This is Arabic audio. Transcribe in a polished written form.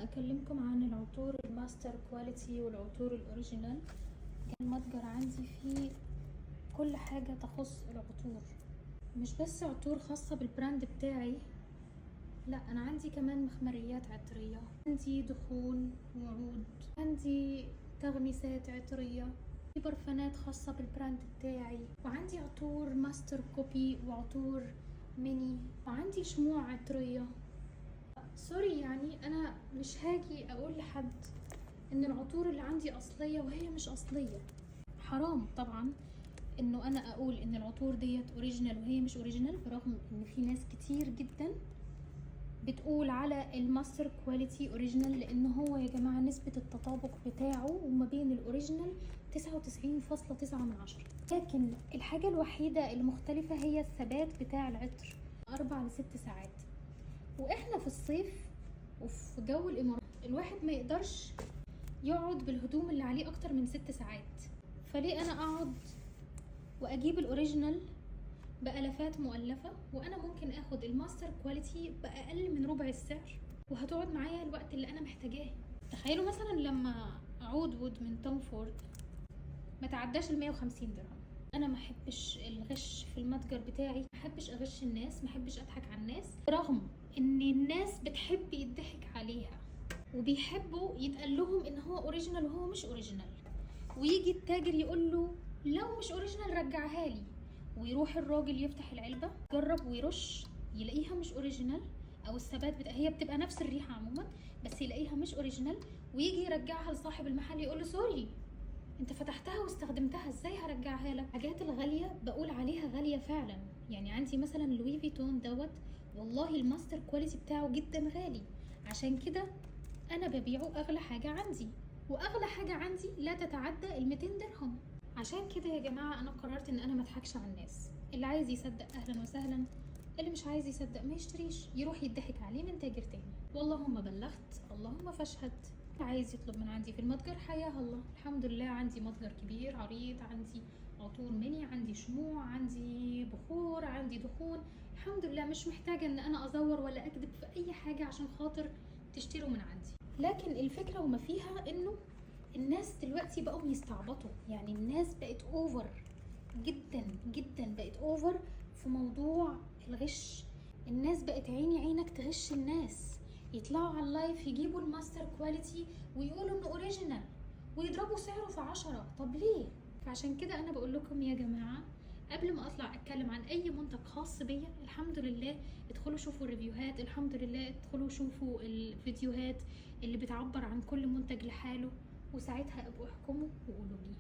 اكلمكم عن العطور الماستر كواليتي والعطور الاوريجينال. كان متجر عندي فيه كل حاجة تخص العطور، مش بس عطور خاصة بالبراند بتاعي، لا انا عندي كمان مخمريات عطرية، عندي دخون وعود، عندي تغميسات عطرية، في برفانات خاصة بالبراند بتاعي، وعندي عطور ماستر كوبي وعطور ميني، وعندي شموع عطرية. سوري، يعني انا مش هاجي اقول لحد ان العطور اللي عندي اصلية وهي مش اصلية. حرام طبعا انه انا اقول ان العطور ديت اوريجينال وهي مش اوريجينال، برغم ان في ناس كتير جدا بتقول على الماستر كواليتي اوريجينال، لان هو يا جماعة نسبة التطابق بتاعه وما بين الاوريجينال 99.9، لكن الحاجة الوحيدة المختلفة هي الثبات بتاع العطر 4 ل6 ساعات. واحنا في الصيف وفي جو الامارات الواحد ما يقدرش يقعد بالهدوم اللي عليه اكتر من 6 ساعات، فليه انا اقعد واجيب الاوريجينال بالافات مؤلفة وانا ممكن اخد الماستر كواليتي باقل من ربع السعر وهتقعد معايا الوقت اللي انا محتاجاه. تخيلوا مثلا لما عود وود من توم فورد ما تعداش ال 150 درهم. انا ما احبش الغش في المتجر بتاعي، ما احبش اغش الناس، ما احبش اضحك على الناس، رغم ان الناس بتحب يضحك عليها وبيحبوا يتقال لهم ان هو اوريجينال وهو مش اوريجينال، ويجي التاجر يقول له لو مش اوريجينال رجعها لي، ويروح الراجل يفتح العلبة يجرب ويرش يلاقيها مش اوريجينال، او الثبات هي بتبقى نفس الريحة عموما بس يلاقيها مش اوريجينال، ويجي يرجعها لصاحب المحل يقول له سوري انت فتحتها واستخدمتها ازاي هرجعها لك. الحاجات الغاليه بقول عليها غاليه فعلا، يعني عندي مثلا لوي فيتون دوت، والله الماستر كواليتي بتاعه جدا غالي، عشان كده انا ببيعه اغلى حاجه عندي، واغلى حاجه عندي لا تتعدى ال 200 درهم. عشان كده يا جماعه انا قررت ان انا ما اضحكش على الناس، اللي عايز يصدق اهلا وسهلا، اللي مش عايز يصدق ما يشتريش، يروح يضحك عليه من تاجر تاني. واللهم بلغت اللهم فاشهد. عايز يطلب من عندي في المتجر حياه الله، الحمد لله عندي متجر كبير عريض، عندي عطور ميني، عندي شموع، عندي بخور، عندي دخون، الحمد لله مش محتاجه ان انا ازور ولا اكذب في اي حاجه عشان خاطر تشتروا من عندي. لكن الفكره وما فيها انه الناس دلوقتي بقوا يستعبطوا، يعني الناس بقت اوفر جدا جدا، بقت اوفر في موضوع الغش. الناس بقت عيني عينك تغش الناس، يطلعوا على اللايف يجيبوا الماستر كواليتي ويقولوا انه اوريجينال ويضربوا سعره في 10. طب ليه؟ فعشان كده انا بقول لكم يا جماعة، قبل ما اطلع اتكلم عن اي منتج خاص بيا، الحمد لله ادخلوا شوفوا الريفيوهات، الحمد لله ادخلوا شوفوا الفيديوهات اللي بتعبر عن كل منتج لحاله، وساعتها ابقوا احكموا وقولوا لي.